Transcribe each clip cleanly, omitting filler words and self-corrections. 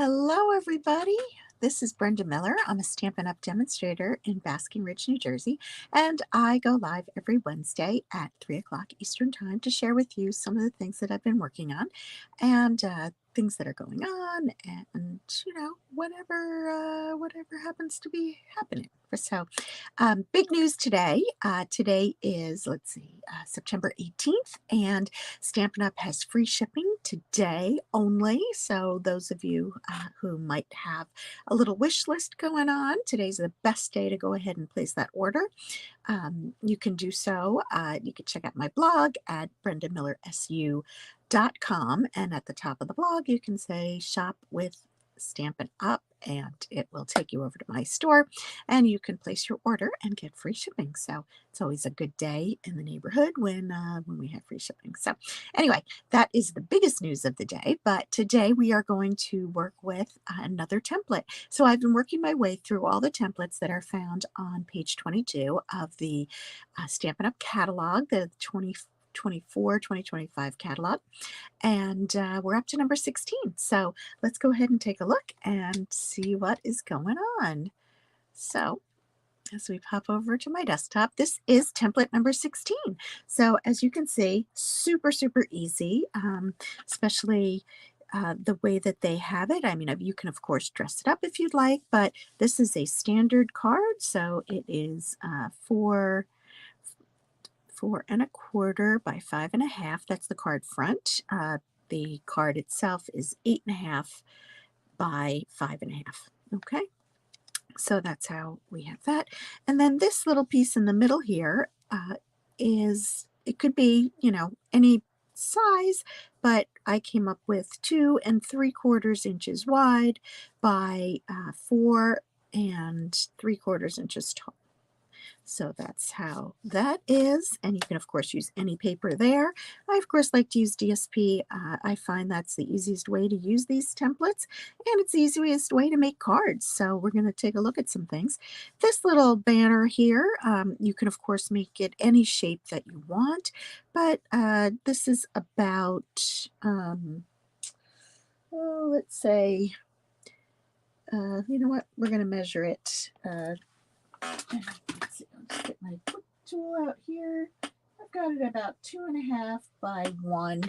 Hello, everybody. This is Brenda Miller. I'm a Stampin' Up! Demonstrator in Basking Ridge, New Jersey, and I go live every Wednesday at 3 o'clock Eastern Time to share with you some of the things that I've been working on and things that are going on and, whatever happens to be happening. So, big news today. Today is, let's see, September 18th, and Stampin' Up! Has free shipping today only. So those of you who might have a little wish list going on, today's the best day to go ahead and place that order. You can do so. You can check out my blog at brendamillersu.com, and at the top of the blog you can say shop with Stampin' Up! And it will take you over to my store and you can place your order and get free shipping. So it's always a good day in the neighborhood when we have free shipping. So anyway, that is the biggest news of the day. But today we are going to work with another template. So I've been working my way through all the templates that are found on page 22 of the Stampin' Up! Catalog, the 2024-2025 catalog, and we're up to number 16. So let's go ahead and take a look and see what is going on. So as we pop over to my desktop, this is template number 16. So as you can see, super, super easy, especially the way that they have it. I mean, you can, of course, dress it up if you'd like, but this is a standard card. So it is 4¼ by 5½ That's the card front. The card itself is 8½ by 5½. Okay, so that's how we have that. And then this little piece in the middle here it could be, any size, but I came up with 2¾ inches wide by 4¾ inches tall. So that's how that is. And you can, of course, use any paper there. I, of course, like to use DSP. I find that's the easiest way to use these templates, and it's the easiest way to make cards. So we're going to take a look at some things. This little banner here, you can, of course, make it any shape that you want, but this is about, let's say, you know what, we're going to measure it. Let's see, I'll just get my quick tool out here. I've got it about 2½ by 1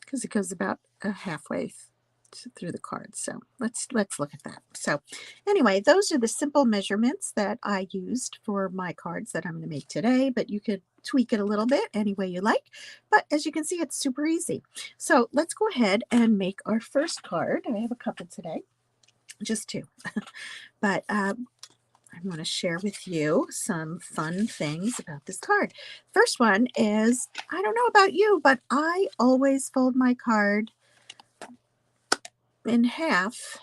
because it goes about halfway through the card. So let's look at that. So anyway, those are the simple measurements that I used for my cards that I'm going to make today, but you could tweak it a little bit any way you like. But as you can see, it's super easy. So let's go ahead and make our first card. I have a couple today. Just two. But I want to share with you some fun things about this card. First one is, I don't know about you, but I always fold my card in half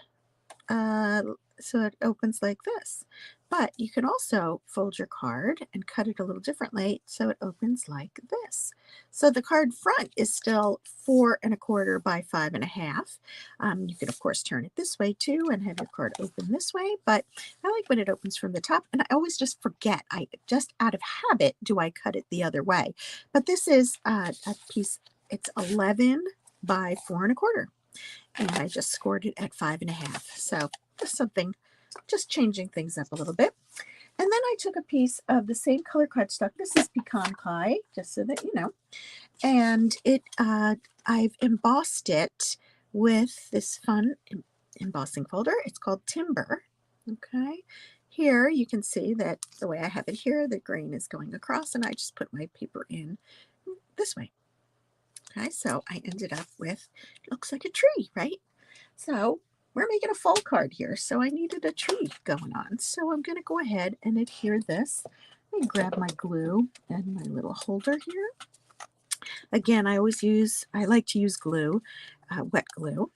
so it opens like this. But you can also fold your card and cut it a little differently so it opens like this. So the card front is still 4¼ by 5½. You can, of course, turn it this way too and have your card open this way, but I like when it opens from the top, and I always just forget. I just out of habit do I cut it the other way. But this is a piece, it's 11 by 4¼ and I just scored it at 5½. So just something, just changing things up a little bit. And then I took a piece of the same color cardstock. This is Pecan Pie, just so that you know. And it, I've embossed it with this fun embossing folder. It's called Timber. Okay. Here you can see that the way I have it here, the grain is going across, and I just put my paper in this way. Okay, so I ended up with, looks like a tree, right? So we're making a fall card here, so I needed a tree going on. So I'm going to go ahead and adhere this. Let me grab my glue and my little holder here. Again, I like to use glue, wet glue,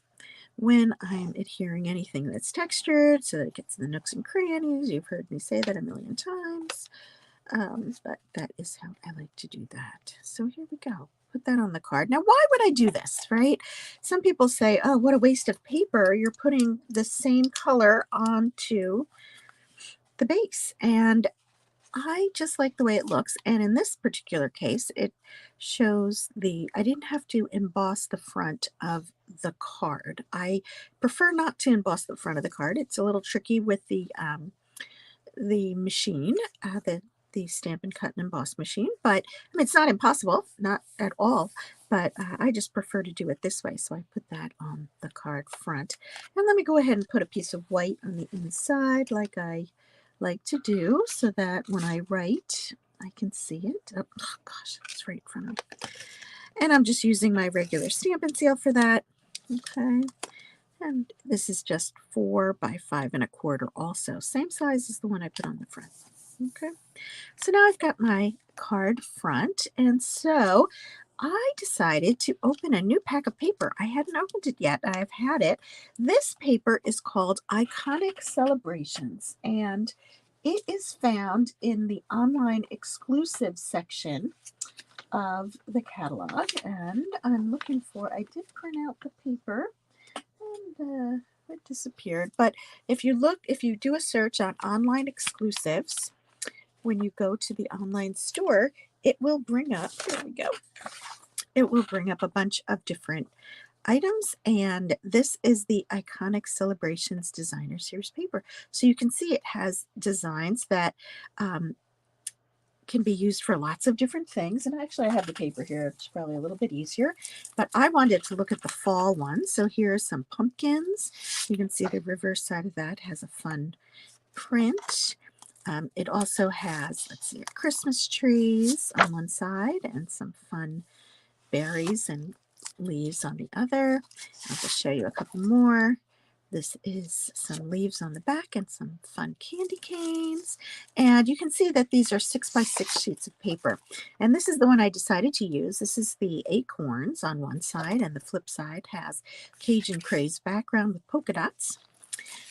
when I'm adhering anything that's textured so that it gets in the nooks and crannies. You've heard me say that a million times, but that is how I like to do that. So here we go. Put that on the card. Now, why would I do this, right? Some people say, oh, what a waste of paper. You're putting the same color onto the base. And I just like the way it looks, and in this particular case, it shows I didn't have to emboss the front of the card. I prefer not to emboss the front of the card. It's a little tricky with the machine, the Stamp and Cut and Emboss machine, but I mean, it's not impossible, not at all, but I just prefer to do it this way, so I put that on the card front. And let me go ahead and put a piece of white on the inside like I like to do so that when I write, I can see it. Oh, gosh, it's right in front of me. And I'm just using my regular Stampin' Seal for that. Okay. And this is just 4 by 5 1/4 also. Same size as the one I put on the front. Okay. So now I've got my card front. And so I decided to open a new pack of paper. I hadn't opened it yet. I've had it. This paper is called Iconic Celebrations. And it is found in the online exclusive section of the catalog. And I'm looking for, I did print out the paper. And it disappeared. But if you do a search on online exclusives, when you go to the online store, it will bring up, here we go, it will bring up a bunch of different items. And this is the Iconic Celebrations Designer Series paper. So you can see it has designs that can be used for lots of different things. And actually, I have the paper here. It's probably a little bit easier. But I wanted to look at the fall one. So here are some pumpkins. You can see the reverse side of that has a fun print. It also has, let's see, Christmas trees on one side and some fun berries and leaves on the other. I'll just show you a couple more. This is some leaves on the back and some fun candy canes. And you can see that these are 6 by 6 sheets of paper. And this is the one I decided to use. This is the acorns on one side, and the flip side has Cajun craze background with polka dots.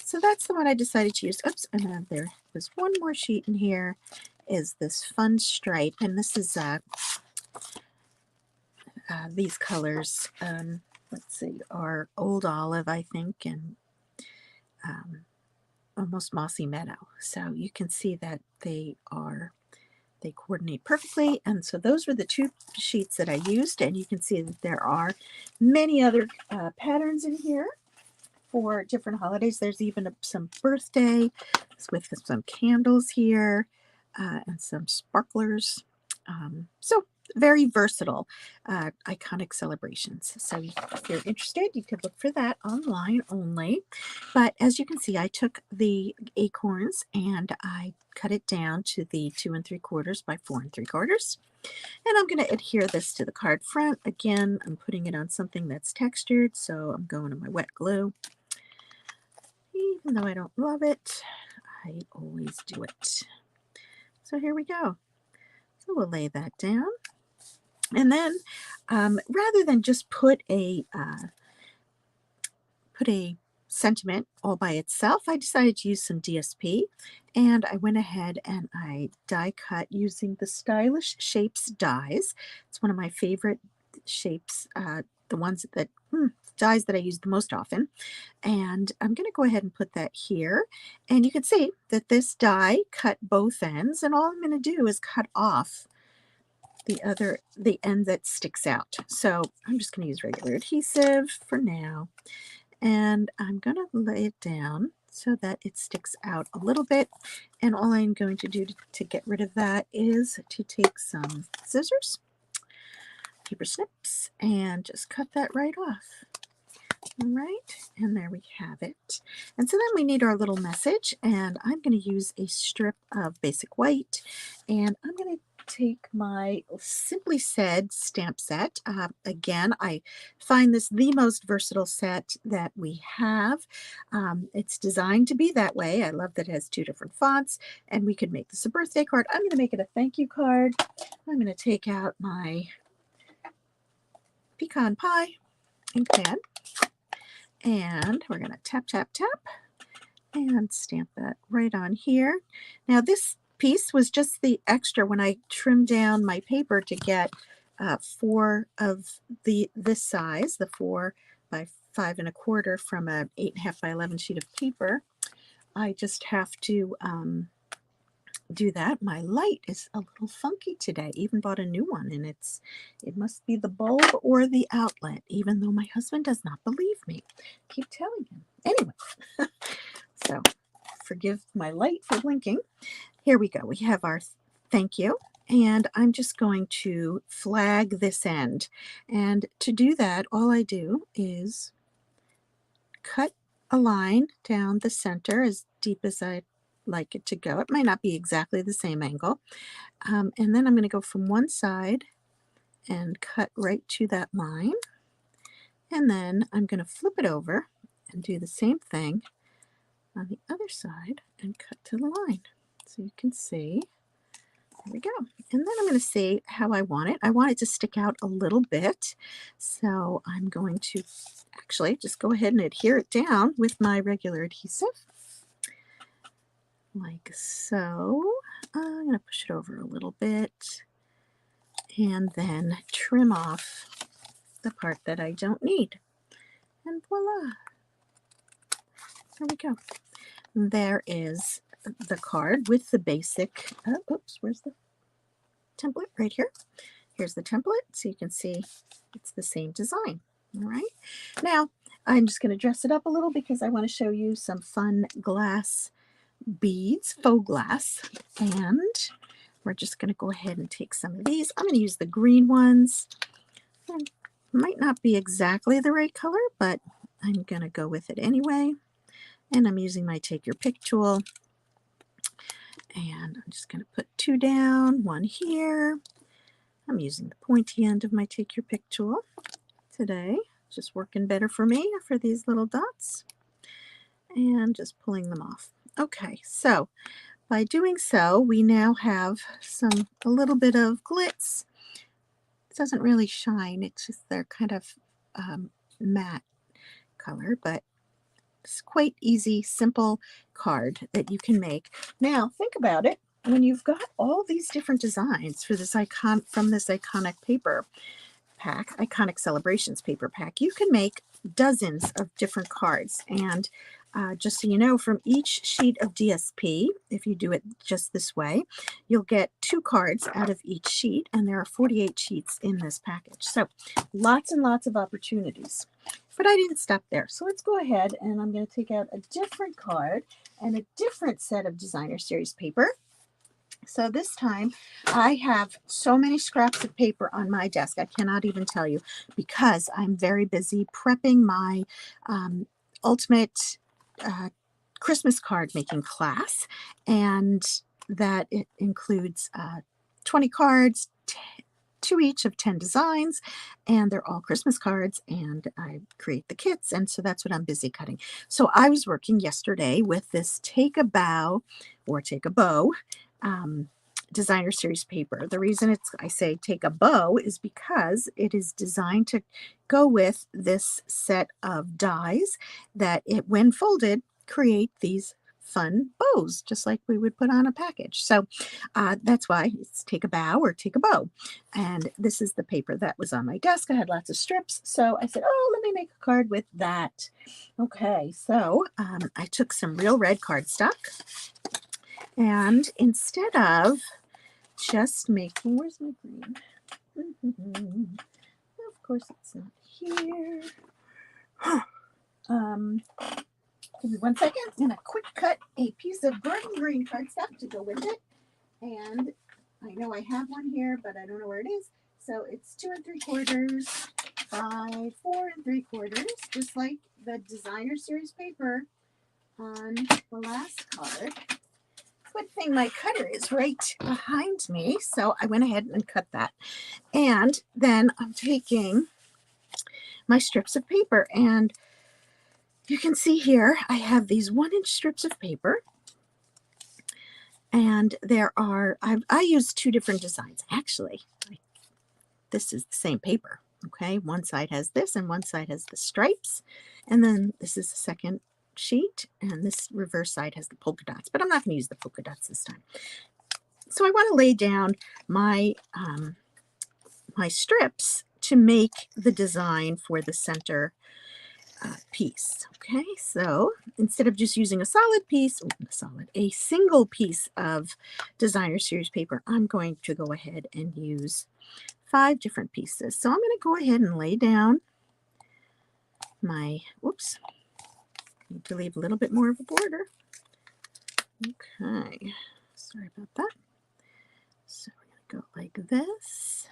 So that's the one I decided to use. Oops, and then there was one more sheet in here, is this fun stripe. And this is these colors, let's see, are Old Olive, I think, and almost Mossy Meadow. So you can see that they coordinate perfectly. And so those were the 2 sheets that I used. And you can see that there are many other patterns in here for different holidays. There's even some birthday with some candles here and some sparklers. So very versatile, iconic celebrations. So if you're interested, you could look for that online only. But as you can see, I took the acorns and I cut it down to the 2 3/4 by 4 3/4. And I'm going to adhere this to the card front. Again, I'm putting it on something that's textured, so I'm going to my wet glue. Even though I don't love it, I always do it. So here we go. So we'll lay that down. And then rather than just put a sentiment all by itself, I decided to use some DSP. And I went ahead and I die cut using the Stylish Shapes dies. It's one of my favorite shapes, the ones that dies that I use the most often. And I'm going to go ahead and put that here. And you can see that this die cut both ends. And all I'm going to do is cut off the end that sticks out. So I'm just going to use regular adhesive for now. And I'm going to lay it down so that it sticks out a little bit. And all I'm going to do to get rid of that is to take some scissors, paper snips, and just cut that right off. All right, and there we have it. And so then we need our little message, and I'm going to use a strip of basic white, and I'm going to take my Simply Said stamp set. Again, I find this the most versatile set that we have. It's designed to be that way. I love that it has 2 different fonts, and we could make this a birthday card. I'm going to make it a thank you card. I'm going to take out my Pecan Pie ink pad. And we're going to tap, tap, tap, and stamp that right on here. Now this piece was just the extra when I trimmed down my paper to get 4 of this size, the 4 by 5 1/4 from a 8.5 by 11 sheet of paper. I just have to do that. My light is a little funky today. Even bought a new one, and it must be the bulb or the outlet, even though my husband does not believe me. Keep telling him. Anyway, so forgive my light for blinking. Here we go. We have our thank you, and I'm just going to flag this end. And to do that, all I do is cut a line down the center as deep as I like it to go. It might not be exactly the same angle. And then I'm going to go from one side and cut right to that line. And then I'm going to flip it over and do the same thing on the other side and cut to the line. So you can see, there we go. And then I'm going to see how I want it. I want it to stick out a little bit. So I'm going to actually just go ahead and adhere it down with my regular adhesive. Like so. I'm going to push it over a little bit and then trim off the part that I don't need. And voila. There we go. There is the card with the basic, oops, where's the template? Right here. Here's the template, so you can see it's the same design. All right. Now, I'm just going to dress it up a little because I want to show you some fun glass beads, faux glass, and we're just going to go ahead and take some of these. I'm going to use the green ones. Might not be exactly the right color, but I'm going to go with it anyway. And I'm using my Take Your Pick tool. And I'm just going to put 2 down, 1 here. I'm using the pointy end of my Take Your Pick tool today. Just working better for me for these little dots. And just pulling them off. Okay, so by doing so, we now have a little bit of glitz. It doesn't really shine. It's just they're kind of matte color, but it's quite easy, simple card that you can make. Now, think about it. When you've got all these different designs for this from this iconic paper pack, Iconic Celebrations paper pack, you can make dozens of different cards. And just so you know, from each sheet of DSP, if you do it just this way, you'll get 2 cards out of each sheet, and there are 48 sheets in this package. So lots and lots of opportunities. But I didn't stop there. So let's go ahead, and I'm going to take out a different card and a different set of designer series paper. So this time I have so many scraps of paper on my desk, I cannot even tell you, because I'm very busy prepping my ultimate Christmas card making class, and that it includes 20 cards, 2 each of 10 designs, and they're all Christmas cards, and I create the kits, and so that's what I'm busy cutting. So I was working yesterday with this Take a Bow or Take a Bow designer series paper. The reason I say take a bow is because it is designed to go with this set of dies that when folded, create these fun bows, just like we would put on a package. So that's why it's Take a Bow or Take a Bow. And this is the paper that was on my desk. I had lots of strips, so I said, oh, let me make a card with that. Okay, so I took some real red cardstock, and instead of just making, where's my green? Of course it's not here. Give me 1 second. I'm going to quick cut a piece of burnt green cardstock to go with it. And I know I have one here, but I don't know where it is. So it's 2 3/4 by 4 3/4, just like the designer series paper on the last card. Good thing my cutter is right behind me, so I went ahead and cut that. And then I'm taking my strips of paper, and you can see here I have these 1-inch strips of paper, and there are, I use 2 different designs. Actually, this is the same paper, okay? One side has this, and one side has the stripes, and then this is the second sheet, and this reverse side has the polka dots, but I'm not going to use the polka dots this time. So I want to lay down my my strips to make the design for the center piece. Okay, so instead of just using a solid piece, a single piece of designer series paper, I'm going to go ahead and use 5 different pieces. So I'm going to go ahead and lay down my, whoops, need to leave a little bit more of a border. Okay, sorry about that. So we're going to go like this.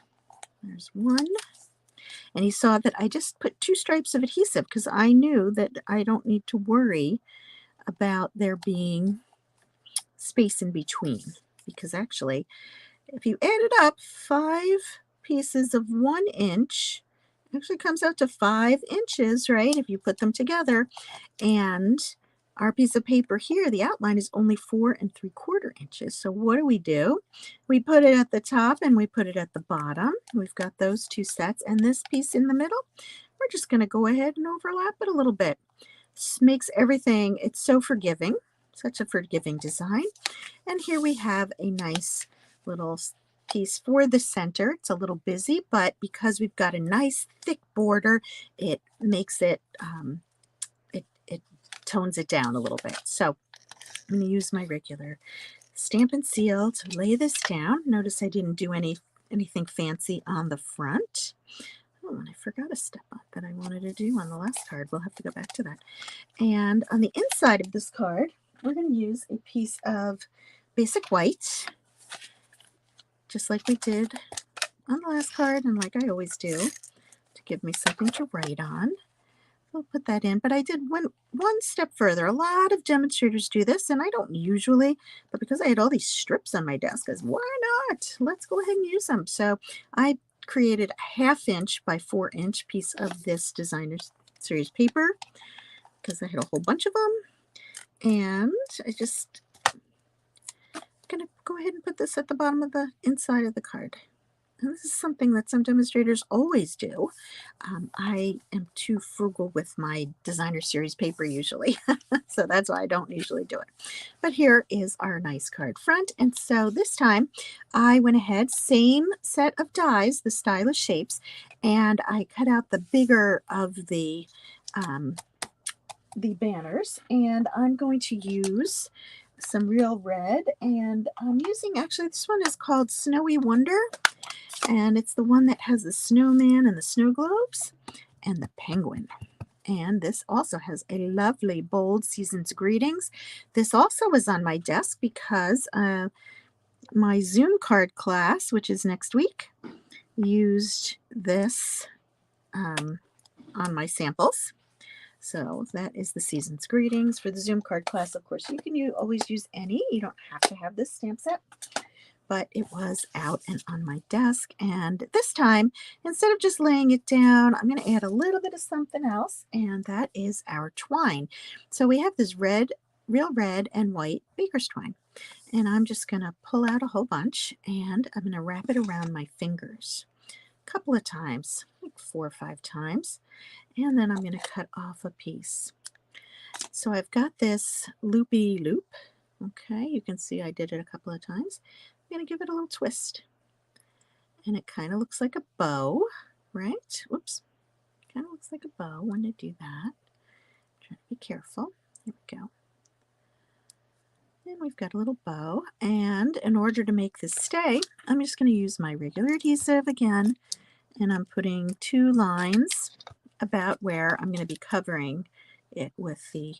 There's one. And you saw that I just put 2 stripes of adhesive because I knew that I don't need to worry about there being space in between. Because actually, if you added up 5 pieces of 1 inch, it actually comes out to 5 inches, right? If you put them together. And our piece of paper here, the outline is only 4 3/4 inches. So what do? We put it at the top and we put it at the bottom. We've got those 2 sets. And this piece in the middle, we're just going to go ahead and overlap it a little bit. This makes everything, it's so forgiving, such a forgiving design. And here we have a nice little piece for the center. It's a little busy, but because we've got a nice thick border, it makes it, it tones it down a little bit. So I'm going to use my regular Stampin' Seal to lay this down. Notice I didn't do anything fancy on the front. Oh, and I forgot a step up that I wanted to do on the last card. We'll have to go back to that. And on the inside of this card, we're going to use a piece of basic white, just like we did on the last card and like I always do, to give me something to write on. We'll put that in, but I did one step further. A lot of demonstrators do this, and I don't usually, but because I had all these strips on my desk, I was, why not? Let's go ahead and use them. So I created a 1/2 inch by 4 inch piece of this designer series paper because I had a whole bunch of them, and I just gonna go ahead and put this at the bottom of the inside of the card. And this is something that some demonstrators always do. I am too frugal with my designer series paper usually, so that's why I don't usually do it. But here is our nice card front, and so this time I went ahead, same set of dies, the stylish shapes, and I cut out the bigger of the banners, and I'm going to use some real red, and I'm using, actually this one is called Snowy Wonder, and it's the one that has the snowman and the snow globes and the penguin. And this also has a lovely bold season's greetings. This also was on my desk because my Zoom card class, which is next week, used this on my samples. So that is the season's greetings for the Zoom card class. Of course, you can always use any. You don't have to have this stamp set. But it was out and on my desk. And this time, instead of just laying it down, I'm going to add a little bit of something else, and that is our twine. So we have this red, real red and white baker's twine. And I'm just going to pull out a whole bunch, and I'm going to wrap it around my fingers a couple of times, like 4 or 5 times. And then I'm going to cut off a piece. So I've got this loopy loop. Okay, you can see I did it a couple of times. I'm going to give it a little twist. And it kind of looks like a bow, right? Whoops. Kind of looks like a bow when I do that. Try to be careful. Here we go. And we've got a little bow. And in order to make this stay, I'm just going to use my regular adhesive again. And I'm putting 2 lines about where I'm going to be covering it with the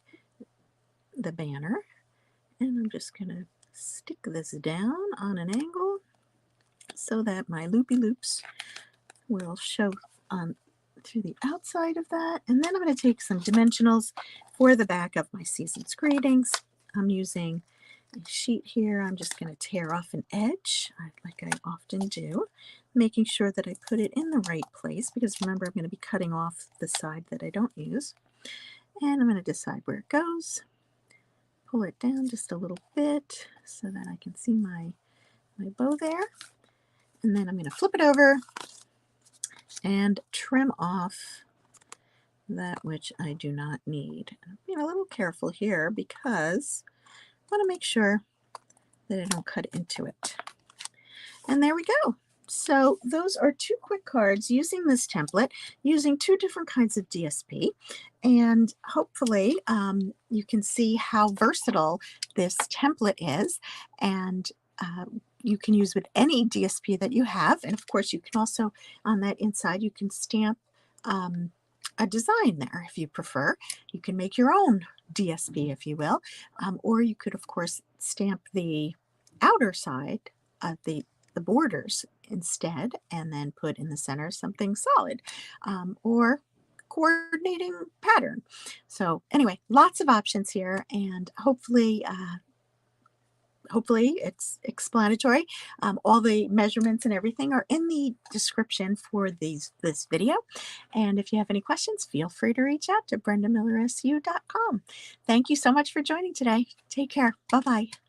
banner. And I'm just going to stick this down on an angle so that my loopy loops will show through the outside of that. And then I'm going to take some dimensionals for the back of my season's greetings. I'm using a sheet here. I'm just going to tear off an edge like I often do, making sure that I put it in the right place, because remember, I'm going to be cutting off the side that I don't use. And I'm going to decide where it goes. Pull it down just a little bit so that I can see my bow there. And then I'm going to flip it over and trim off that which I do not need. I'm being a little careful here because I want to make sure that I don't cut into it. And there we go. So those are two quick cards using this template, using two different kinds of DSP. And hopefully you can see how versatile this template is. And you can use with any DSP that you have. And of course, you can also, on that inside, you can stamp a design there if you prefer. You can make your own DSP, if you will. Or you could, of course, stamp the outer side of the borders instead, and then put in the center something solid, or coordinating pattern. So anyway, lots of options here, and hopefully it's explanatory. All the measurements and everything are in the description for this video. And if you have any questions, feel free to reach out to brendamillersu.com. Thank you so much for joining today. Take care. Bye-bye.